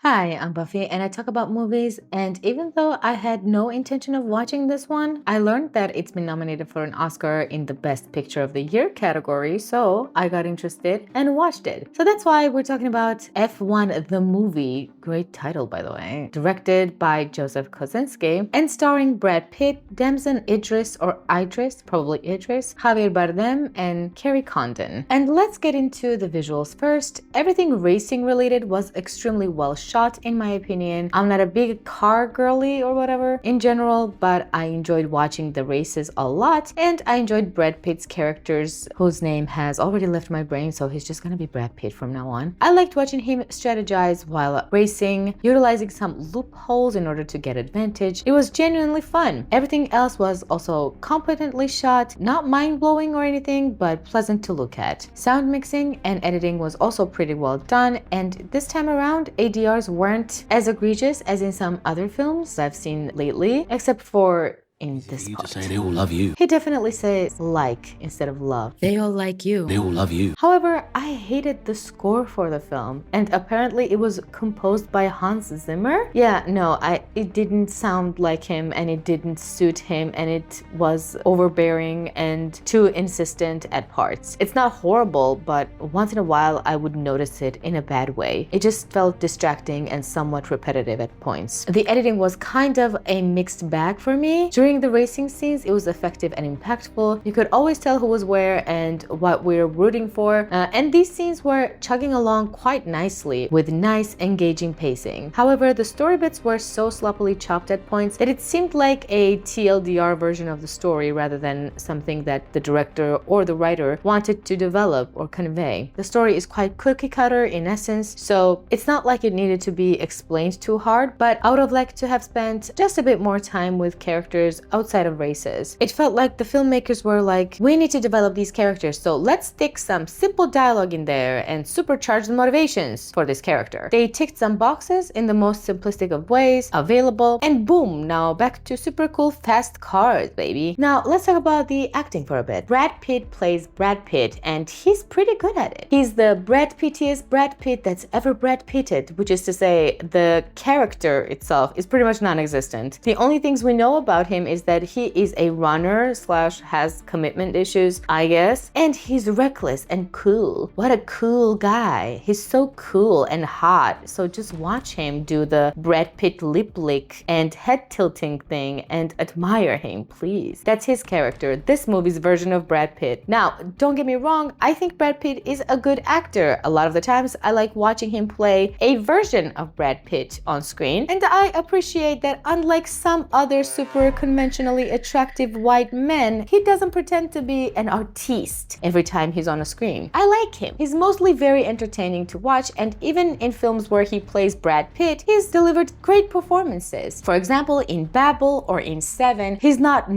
Hi, I'm Buffy, and I talk about movies. And even though I had no intention of watching this one, I learned that it's been nominated for an Oscar in the Best Picture of the Year category, so I got interested and watched it. So that's why we're talking about F1 the movie, great title by the way, directed by Joseph Kosinski and starring Brad Pitt, Damson Idris or Idris, probably Idris, Javier Bardem, and Kerry Condon. And let's get into the visuals first. Everything racing related was extremely well shot in my opinion. I'm not a big car girly or whatever in general, but I enjoyed watching the races a lot, and I enjoyed Brad Pitt's characters whose name has already left my brain, so he's just gonna be Brad Pitt from now on. I liked watching him strategize while racing, utilizing some loopholes in order to get advantage. It was genuinely fun. Everything else was also competently shot, not mind-blowing or anything, but pleasant to look at. Sound mixing and editing was also pretty well done, and this time around ADRs weren't as egregious as in some other films I've seen lately, except for in this part. To say they all love you. He definitely says like instead of love. They all like you. They all love you. However, I hated the score for the film, and apparently it was composed by Hans Zimmer. Yeah, no, it didn't sound like him, and it didn't suit him, and it was overbearing and too insistent at parts. It's not horrible, but once in a while I would notice it in a bad way. It just felt distracting and somewhat repetitive at points. The editing was kind of a mixed bag for me. During the racing scenes, it was effective and impactful. You could always tell who was where and what we're rooting for, and these scenes were chugging along quite nicely with nice, engaging pacing. However, the story bits were so sloppily chopped at points that it seemed like a TLDR version of the story rather than something that the director or the writer wanted to develop or convey. The story is quite cookie cutter in essence, so it's not like it needed to be explained too hard, but I would have liked to have spent just a bit more time with characters outside of races. It felt like the filmmakers were like, we need to develop these characters, so let's stick some simple dialogue in there and supercharge the motivations for this character. They ticked some boxes in the most simplistic of ways available, and boom, now back to super cool fast cars, baby. Now let's talk about the acting for a bit. Brad Pitt plays Brad Pitt, and he's pretty good at it. He's the Brad Pittiest Brad Pitt that's ever Brad Pitted, which is to say the character itself is pretty much non-existent. The only things we know about him is that he is a runner slash has commitment issues, I guess, and he's reckless and cool. What a cool guy. He's so cool and hot, so just watch him do the Brad Pitt lip lick and head tilting thing and admire him, please. That's his character, this movie's version of Brad Pitt. Now, don't get me wrong, I think Brad Pitt is a good actor. A lot of the times I like watching him play a version of Brad Pitt on screen, and I appreciate that unlike some other super conventionally attractive white men, he doesn't pretend to be an artiste every time he's on a screen. I like him. He's mostly very entertaining to watch, and even in films where he plays Brad Pitt, he's delivered great performances. For example, in Babel or in Seven, he's not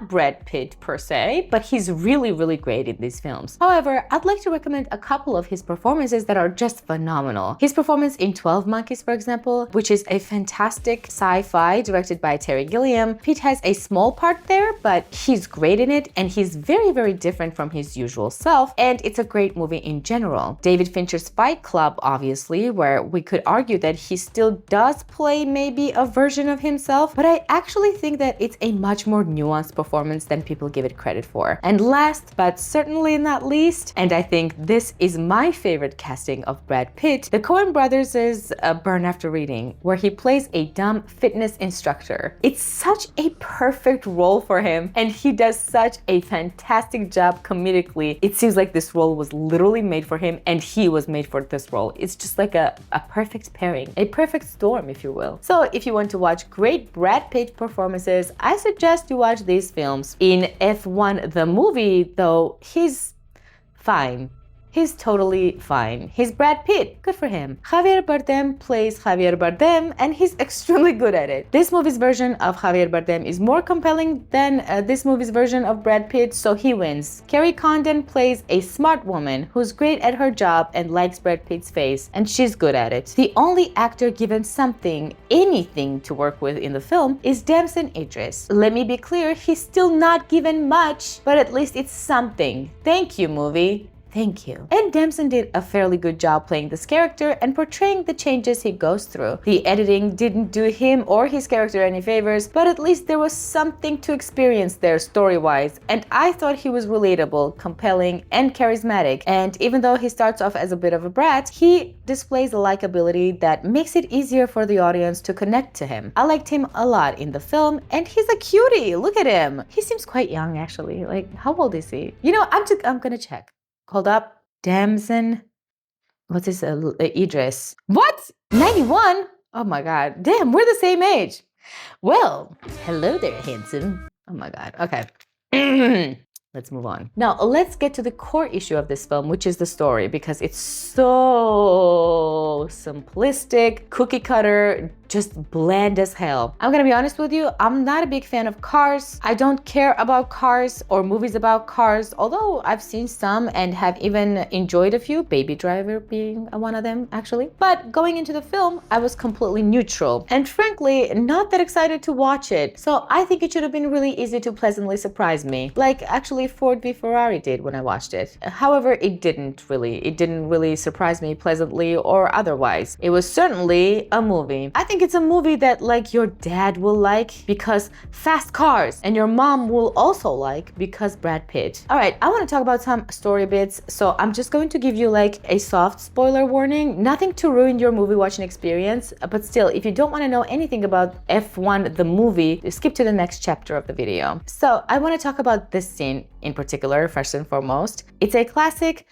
Brad Pitt per se, but he's really great in these films. However, I'd like to recommend a couple of his performances that are just phenomenal. His performance in 12 Monkeys, for example, which is a fantastic sci-fi directed by Terry Gilliam. Pitt has a small part there, but he's great in it, and he's very different from his usual self, and it's a great movie in general. David Fincher's Fight Club, obviously, where we could argue that he still does play maybe a version of himself, but I actually think that it's a much more nuanced performance than people give it credit for. And last, but certainly not least, and I think this is my favorite casting of Brad Pitt, the Coen brothers' Burn After Reading, where he plays a dumb fitness instructor. It's such a perfect role for him, and he does such a fantastic job comedically. It seems like this role was literally made for him, and he was made for this role. It's just like a perfect pairing, a perfect storm, if you will. So if you want to watch great Brad Pitt performances, I suggest you watch these films. In F1 the movie, though, he's fine. He's totally fine. He's Brad Pitt. Good for him. Javier Bardem plays Javier Bardem, and he's extremely good at it. This movie's version of Javier Bardem is more compelling than this movie's version of Brad Pitt, so he wins. Kerry Condon plays a smart woman who's great at her job and likes Brad Pitt's face, and she's good at it. The only actor given something, anything to work with in the film is Damson Idris. Let me be clear, he's still not given much, but at least it's something. Thank you, movie. Thank you. And Damson did a fairly good job playing this character and portraying the changes he goes through. The editing didn't do him or his character any favors, but at least there was something to experience there story-wise, and I thought he was relatable, compelling, and charismatic. And even though he starts off as a bit of a brat, he displays a likability that makes it easier for the audience to connect to him. I liked him a lot in the film, and he's a cutie. Look at him. He seems quite young, actually. Like, how old is he? You know, I'm gonna check. Hold up. Damson. What's his Idris? What? 91? Oh my god. Damn, we're the same age. Well, hello there, handsome. Oh my god. Okay. Let's move on. Now, let's get to the core issue of this film, which is the story, because it's so simplistic, cookie cutter, just bland as hell. I'm gonna be honest with you, I'm not a big fan of cars. I don't care about cars or movies about cars, although I've seen some and have even enjoyed a few, Baby Driver being one of them, actually. But going into the film, I was completely neutral and frankly, not that excited to watch it. So I think it should have been really easy to pleasantly surprise me, like actually Ford v Ferrari did when I watched it. However, it didn't really surprise me pleasantly or otherwise. It was certainly a movie. I think it's a movie that like your dad will like because fast cars, and your mom will also like because Brad Pitt. All right, I want to talk about some story bits, so I'm just going to give you like a soft spoiler warning. Nothing to ruin your movie watching experience, but still, if you don't want to know anything about F1 the movie, skip to the next chapter of the video. So I want to talk about this scene in particular, first and foremost. It's a classic.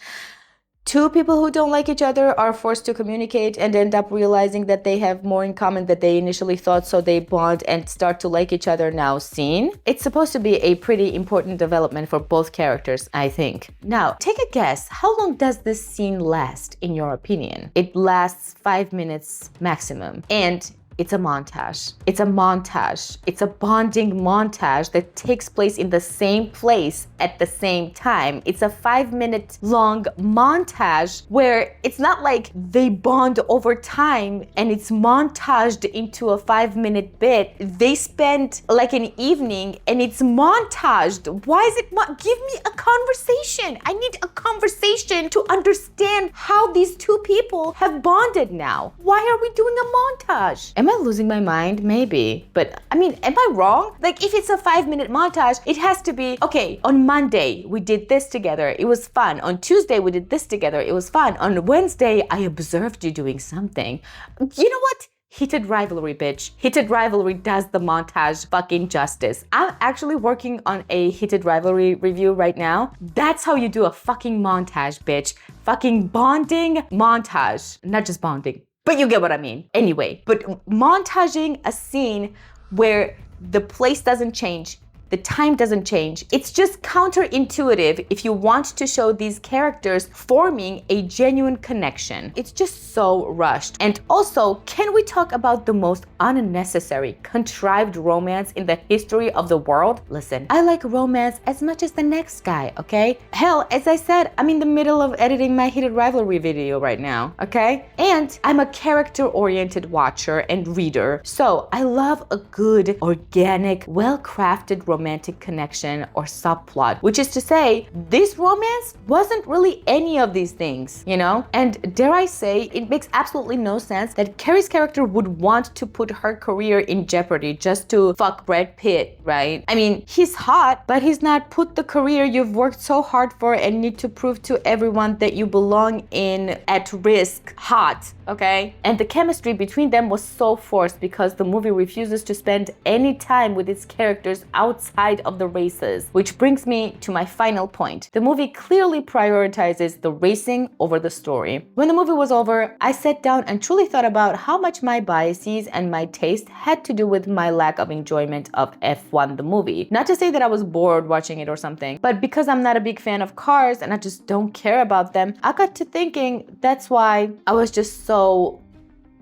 Two people who don't like each other are forced to communicate and end up realizing that they have more in common than they initially thought, so they bond and start to like each other now scene. It's supposed to be a pretty important development for both characters, I think. Now, take a guess. How long does this scene last, in your opinion? It lasts 5 minutes maximum. And it's a montage. It's a montage. It's a bonding montage that takes place in the same place at the same time. It's a 5-minute long montage where it's not like they bond over time and it's montaged into a 5-minute bit. They spend like an evening and it's montaged. Why is it give me a conversation. I need a conversation to understand how these two people have bonded now. Why are we doing a montage? Am I losing my mind? Maybe. But I mean, am I wrong? Like if it's a 5-minute montage, it has to be, okay, on Monday we did this together. It was fun. On Tuesday we did this together. It was fun. On Wednesday I observed you doing something. You know what? Heated rivalry, bitch. Heated rivalry does the montage fucking justice. I'm actually working on a heated rivalry review right now. That's how you do a fucking montage, bitch. Fucking bonding montage. Not just bonding, but you get what I mean. Anyway, but montaging a scene where the place doesn't change, the time doesn't change. It's just counterintuitive if you want to show these characters forming a genuine connection. It's just so rushed. And also, can we talk about the most unnecessary, contrived romance in the history of the world? Listen, I like romance as much as the next guy, okay? Hell, as I said, I'm in the middle of editing my heated rivalry video right now, okay? And I'm a character-oriented watcher and reader, so I love a good, organic, well-crafted romantic connection or subplot, which is to say, this romance wasn't really any of these things, you know? And dare I say, it makes absolutely no sense that Carrie's character would want to put her career in jeopardy just to fuck Brad Pitt, right? I mean, he's hot, but he's not put the career you've worked so hard for and need to prove to everyone that you belong in at risk hot, okay? And the chemistry between them was so forced because the movie refuses to spend any time with its characters outside of the races, which brings me to my final point. The movie clearly prioritizes the racing over the story. When the movie was over, I sat down and truly thought about how much my biases and my taste had to do with my lack of enjoyment of F1 the movie. Not to say that I was bored watching it or something, but because I'm not a big fan of cars and I just don't care about them, I got to thinking that's why I was just so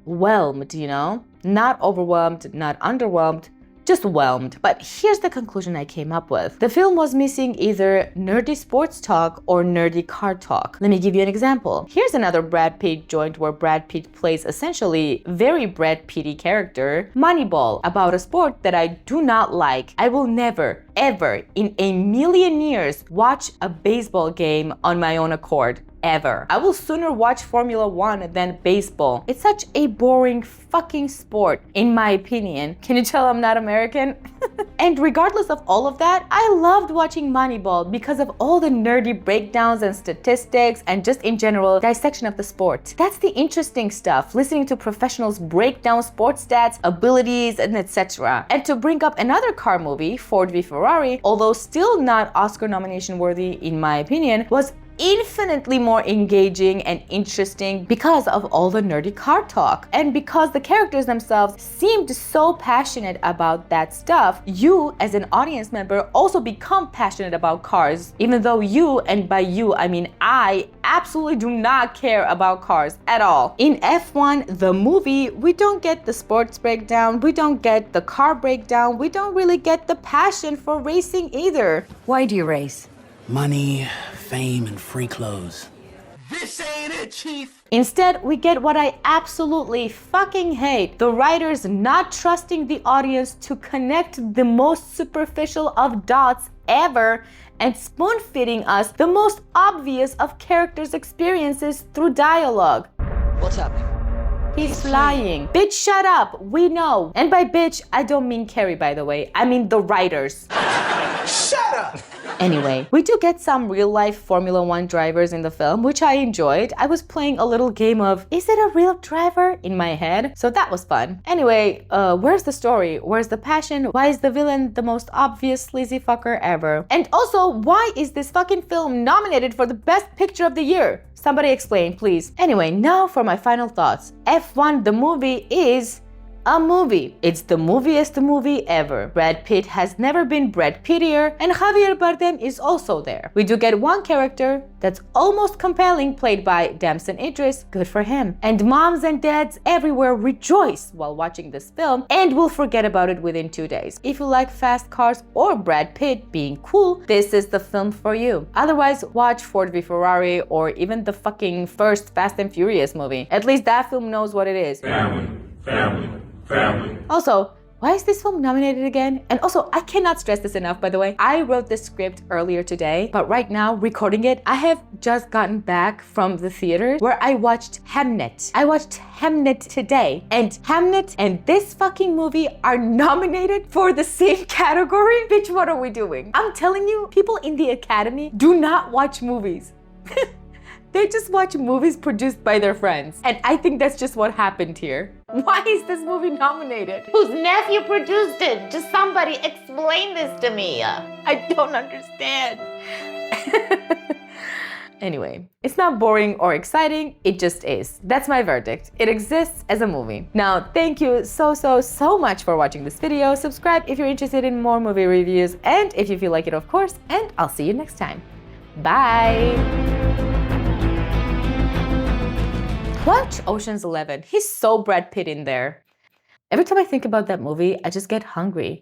whelmed, you know? Not overwhelmed, not underwhelmed, just whelmed. But here's the conclusion I came up with. The film was missing either nerdy sports talk or nerdy car talk. Let me give you an example. Here's another Brad Pitt joint where Brad Pitt plays essentially very Brad Pitty character, Moneyball, about a sport that I do not like. I will never, ever, in a million years, watch a baseball game on my own accord. Ever. I will sooner watch Formula One than baseball. It's such a boring fucking sport, in my opinion. Can you tell I'm not American? And regardless of all of that, I loved watching Moneyball because of all the nerdy breakdowns and statistics and just in general dissection of the sport. That's the interesting stuff, listening to professionals break down sports stats, abilities, and etc. And to bring up another car movie, Ford v Ferrari, although still not Oscar nomination worthy in my opinion, was infinitely more engaging and interesting because of all the nerdy car talk. And because the characters themselves seemed so passionate about that stuff, you as an audience member also become passionate about cars, even though you, and by you I mean I, absolutely do not care about cars at all. In F1, the movie, we don't get the sports breakdown, we don't get the car breakdown, we don't really get the passion for racing either. Why do you race? Money, fame, and free clothes. This ain't it, Chief! Instead, we get what I absolutely fucking hate. The writers not trusting the audience to connect the most superficial of dots ever and spoon-feeding us the most obvious of characters' experiences through dialogue. What's happening? He's flying. Bitch, shut up. We know. And by bitch, I don't mean Carrie, by the way. I mean the writers. Shut up! Anyway, we do get some real-life Formula One drivers in the film, which I enjoyed. I was playing a little game of, is it a real driver? In my head, so that was fun. Anyway, where's the story? Where's the passion? Why is the villain the most obvious sleazy fucker ever? And also, why is this fucking film nominated for the best picture of the year? Somebody explain, please. Anyway, now for my final thoughts. F1, the movie, is a movie. It's the movieest movie ever. Brad Pitt has never been Brad Pittier, and Javier Bardem is also there. We do get one character that's almost compelling, played by Damson Idris. Good for him. And moms and dads everywhere rejoice while watching this film and will forget about it within 2 days. If you like fast cars or Brad Pitt being cool, this is the film for you. Otherwise, watch Ford v Ferrari or even the fucking first Fast and Furious movie. At least that film knows what it is. Family, family. Family. Also, why is this film nominated again? And also, I cannot stress this enough, by the way. I wrote this script earlier today, but right now, recording it, I have just gotten back from the theater where I watched Hamnet. I watched Hamnet today, and Hamnet and this fucking movie are nominated for the same category? Bitch, what are we doing? I'm telling you, people in the Academy do not watch movies. They just watch movies produced by their friends. And I think that's just what happened here. Why is this movie nominated? Whose nephew produced it? Just somebody explain this to me. I don't understand. Anyway, it's not boring or exciting, it just is. That's my verdict. It exists as a movie. Now, thank you so much for watching this video. Subscribe if you're interested in more movie reviews, and if you feel like it, of course, and I'll see you next time. Bye! Watch Ocean's 11. He's so Brad Pitt in there. Every time I think about that movie, I just get hungry.